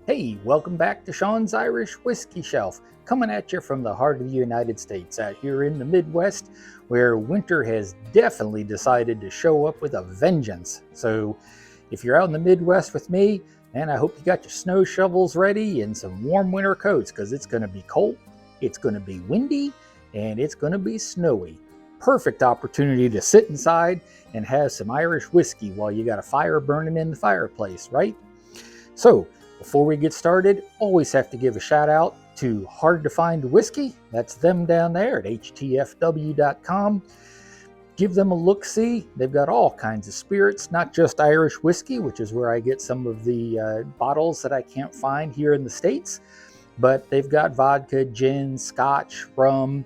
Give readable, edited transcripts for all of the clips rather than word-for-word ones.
Hey, welcome back to Sean's Irish Whiskey Shelf, coming at you from the heart of the United States, out here in the Midwest, where winter has definitely decided to show up with a vengeance. So, if you're out in the Midwest with me, and I hope you got your snow shovels ready and some warm winter coats, because it's going to be cold, it's going to be windy, and it's going to be snowy. Perfect opportunity to sit inside and have some Irish whiskey while you got a fire burning in the fireplace, right? So, before we get started, always have to give a shout out to Hard to Find Whiskey. That's them down there at htfw.com. Give them a look-see. They've got all kinds of spirits, not just Irish whiskey, which is where I get some of the bottles that I can't find here in the States, but they've got vodka, gin, scotch, rum,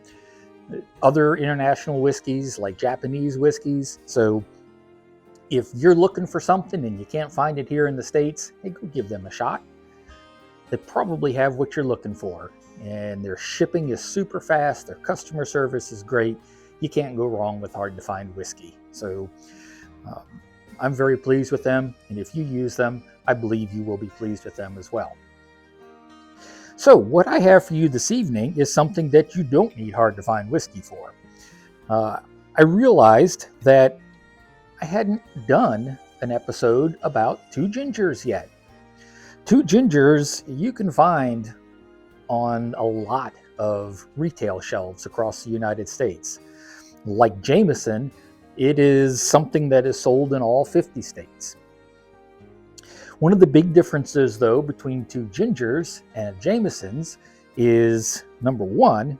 other international whiskeys like Japanese whiskeys. So if you're looking for something and you can't find it here in the States, hey, go give them a shot. They probably have what you're looking for, and their shipping is super fast. Their customer service is great. You can't go wrong with Hard to Find Whiskey. So I'm very pleased with them, and if you use them, I believe you will be pleased with them as well. So what I have for you this evening is something that you don't need Hard to Find Whiskey for. I realized that I hadn't done an episode about two gingers yet. Two gingers you can find on a lot of retail shelves across the United States. Like Jameson, it is something that is sold in all 50 states. One of the big differences, though, between two gingers and Jamesons is, number one,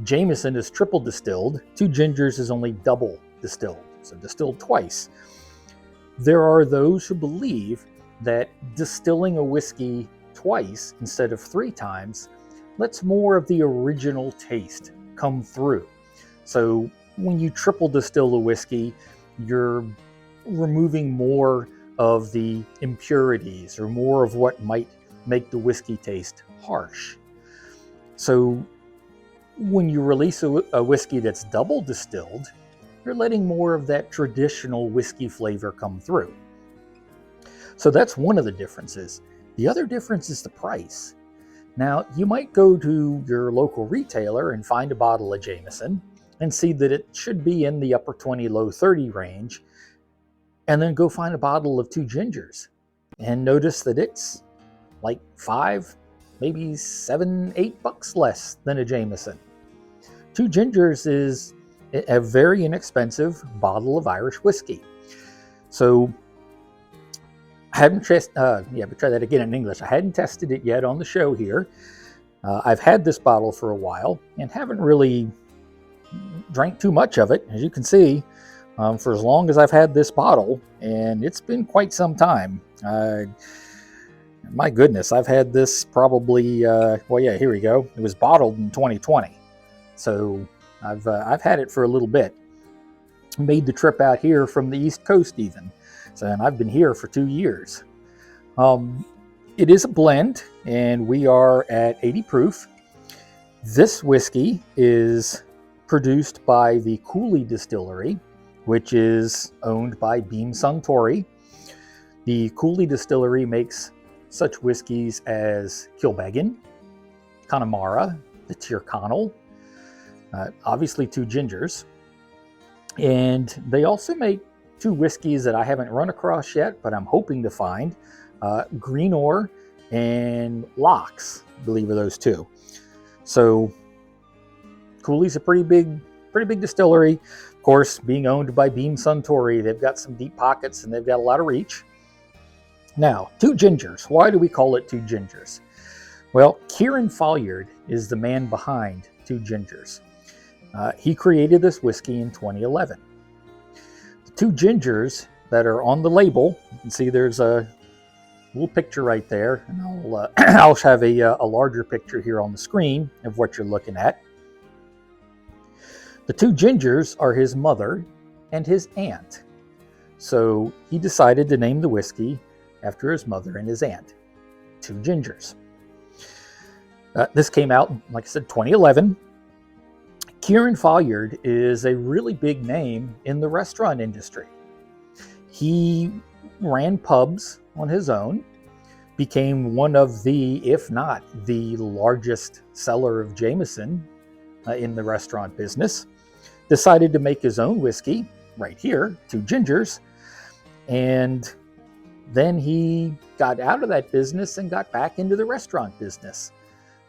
Jameson is triple distilled, two gingers is only double distilled. So distilled twice. There are those who believe that distilling a whiskey twice instead of 3 times lets more of the original taste come through. So when you triple distill a whiskey, you're removing more of the impurities or more of what might make the whiskey taste harsh. So when you release a whiskey that's double distilled, you're letting more of that traditional whiskey flavor come through. So that's one of the differences. The other difference is the price. Now, you might go to your local retailer and find a bottle of Jameson and see that it should be in the upper 20, low 30 range, and then go find a bottle of two gingers and notice that it's like $5, maybe $7, $8 less than a Jameson. Two gingers is a very inexpensive bottle of Irish whiskey. So I hadn't try that again in English. I hadn't tested it yet on the show here. I've had this bottle for a while and haven't really drank too much of it, as you can see, for as long as I've had this bottle, and it's been quite some time. My goodness, I've had this probably, here we go. It was bottled in 2020. So I've had it for a little bit. Made the trip out here from the East Coast even. So, and I've been here for 2 years. It is a blend, and we are at 80 proof. This whiskey is produced by the Cooley Distillery, which is owned by Beam Suntory. The Cooley Distillery makes such whiskeys as Kilbeggan, Connemara, the Tyrconnell, obviously two gingers, and they also make two whiskeys that I haven't run across yet, but I'm hoping to find. Greenore and Locks, I believe, are those two. So Cooley's a pretty big distillery. Of course, being owned by Beam Suntory, they've got some deep pockets and they've got a lot of reach. Now, two gingers. Why do we call it two gingers? Well, Kieran Folliard is the man behind two gingers. He created this whiskey in 2011. The two gingers that are on the label, you can see there's a little picture right there, and I'll have a larger picture here on the screen of what you're looking at. The two gingers are his mother and his aunt. So he decided to name the whiskey after his mother and his aunt, two gingers. This came out, like I said, 2011. Kieran Folliard is a really big name in the restaurant industry. He ran pubs on his own. became one of the, if not the largest seller of Jameson in the restaurant business, decided to make his own whiskey right here, Two Gingers, and then he got out of that business and got back into the restaurant business.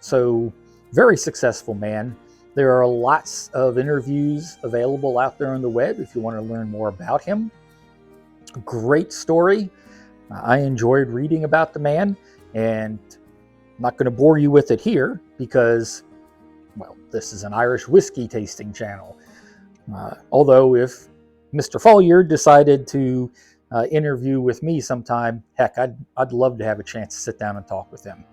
So, very successful man. There are lots of interviews available out there on the web if you want to learn more about him. Great story. I enjoyed reading about the man, and I'm not going to bore you with it here because, well, this is an Irish whiskey tasting channel. Although if Mr. Folliard decided to interview with me sometime, heck, I'd love to have a chance to sit down and talk with him.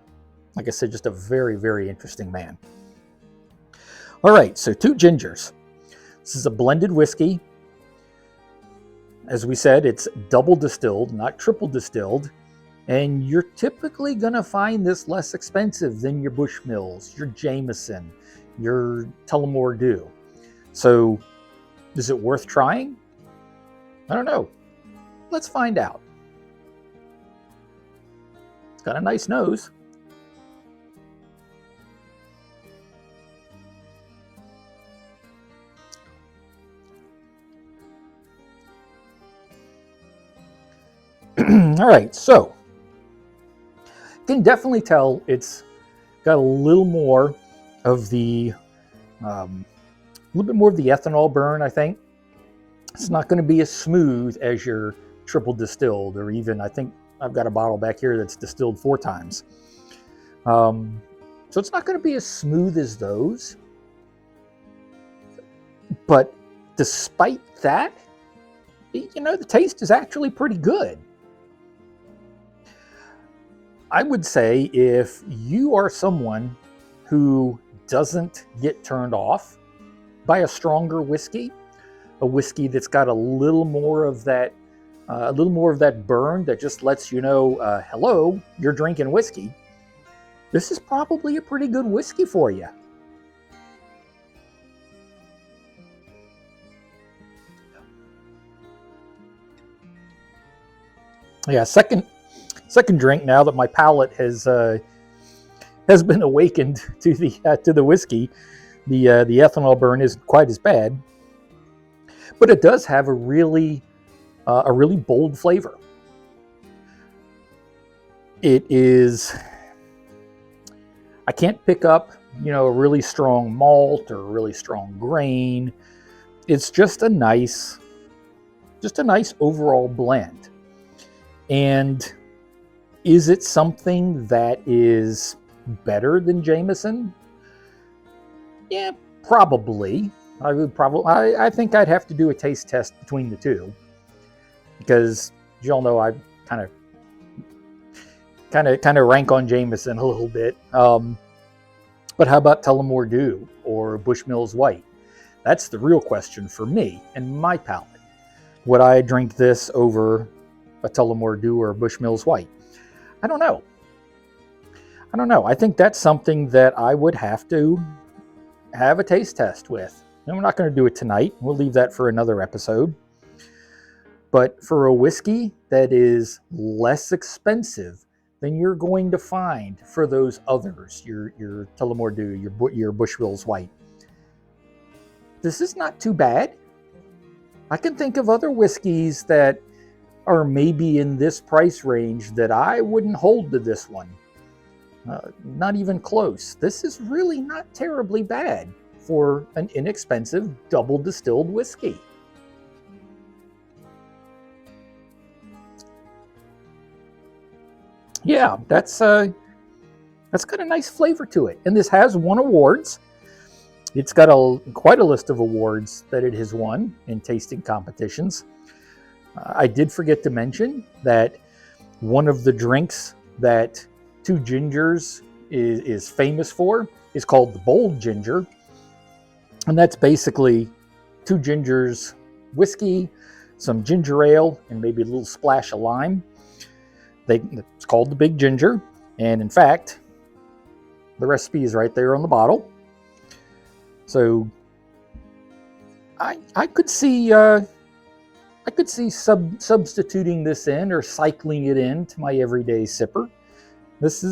Like I said, just a very, very interesting man. All right, so Two Gingers. This is a blended whiskey. As we said, it's double distilled, not triple distilled. And you're typically going to find this less expensive than your Bushmills, your Jameson, your Tullamore Dew. So, is it worth trying? I don't know. Let's find out. It's got a nice nose. All right, so you can definitely tell it's got a little more of the, ethanol burn. I think it's not going to be as smooth as your triple distilled, or even I think I've got a bottle back here that's distilled 4 times. So it's not going to be as smooth as those. But despite that, the taste is actually pretty good. I would say if you are someone who doesn't get turned off by a stronger whiskey, a whiskey that's got a little more of that burn that just lets you know, hello, you're drinking whiskey, this is probably a pretty good whiskey for you. Yeah, second drink now that my palate has been awakened to the whiskey. The ethanol burn isn't quite as bad, but it does have a really bold flavor. It is. I can't pick up a really strong malt or a really strong grain. It's just a nice overall blend. And is it something that is better than Jameson? Yeah, probably. I think I'd have to do a taste test between the two, because you all know I kind of rank on Jameson a little bit. But how about Tullamore Dew or Bushmills White? That's the real question for me and my palate. Would I drink this over a Tullamore Dew or a Bushmills White? I don't know. I think that's something that I would have to have a taste test with. And we're not going to do it tonight. We'll leave that for another episode. But for a whiskey that is less expensive than you're going to find for those others, your Tullamore Dew, your Bushmills White, this is not too bad. I can think of other whiskeys that are maybe in this price range that I wouldn't hold to this one. Not even close. This is really not terribly bad for an inexpensive double distilled whiskey. Yeah, that's got a nice flavor to it. And this has won awards. It's got quite a list of awards that it has won in tasting competitions. I did forget to mention that one of the drinks that Two Gingers is famous for is called the Bold Ginger. And that's basically Two Gingers whiskey, some ginger ale, and maybe a little splash of lime. It's called the Big Ginger. And in fact, the recipe is right there on the bottle. So I could see substituting this in or cycling it into my everyday sipper. This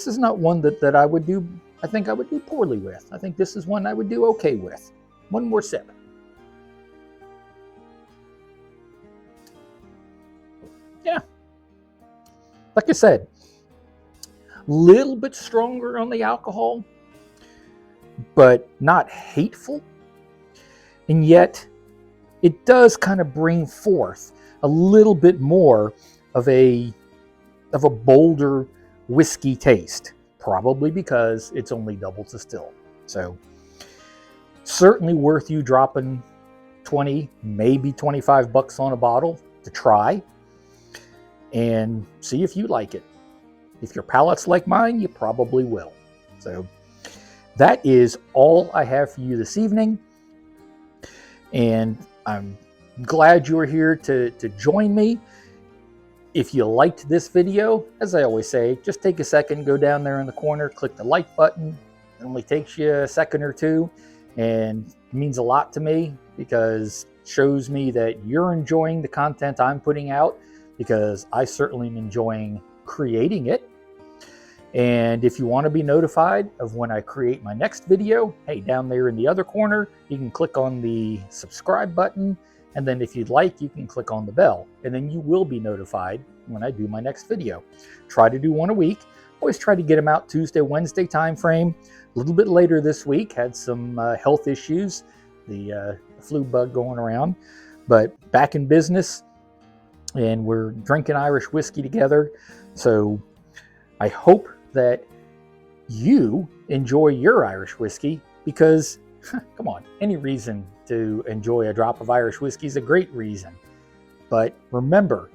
is not one that I would do. I think I would do poorly with. I think this is one I would do okay with. One more sip. Yeah, like I said, little bit stronger on the alcohol, but not hateful. And yet, it does kind of bring forth a little bit more of a bolder whiskey taste, probably because it's only double distilled. So certainly worth you dropping 20, maybe 25 bucks on a bottle to try and see if you like it. If your palate's like mine, you probably will. So that is all I have for you this evening. And I'm glad you are here to join me. If you liked this video, as I always say, just take a second, go down there in the corner, click the like button. It only takes you a second or two, and it means a lot to me because it shows me that you're enjoying the content I'm putting out, because I certainly am enjoying creating it. And if you want to be notified of when I create my next video, hey, down there in the other corner, you can click on the subscribe button. And then if you'd like, you can click on the bell, and then you will be notified when I do my next video. Try to do one a week. Always try to get them out Tuesday, Wednesday time frame. A little bit later this week, had some health issues, the flu bug going around, but back in business, and we're drinking Irish whiskey together. So I hope that you enjoy your Irish whiskey, because come on, any reason to enjoy a drop of Irish whiskey is a great reason. But remember,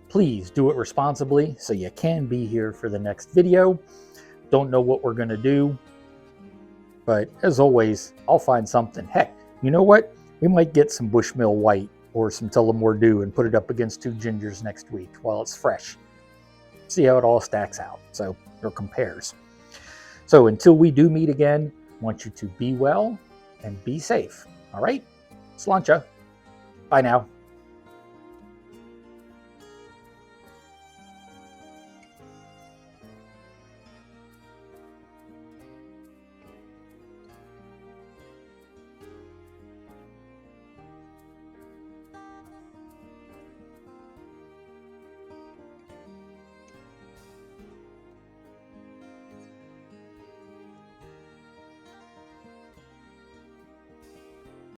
please do it responsibly so you can be here for the next video. Don't know what we're going to do, but as always, I'll find something. Heck, you know what? We might get some Bushmill White or some Tullamore Dew and put it up against two gingers next week while it's fresh. See how it all stacks out, so or compares. So until we do meet again, I want you to be well and be safe. All right? Sláinte. Bye now.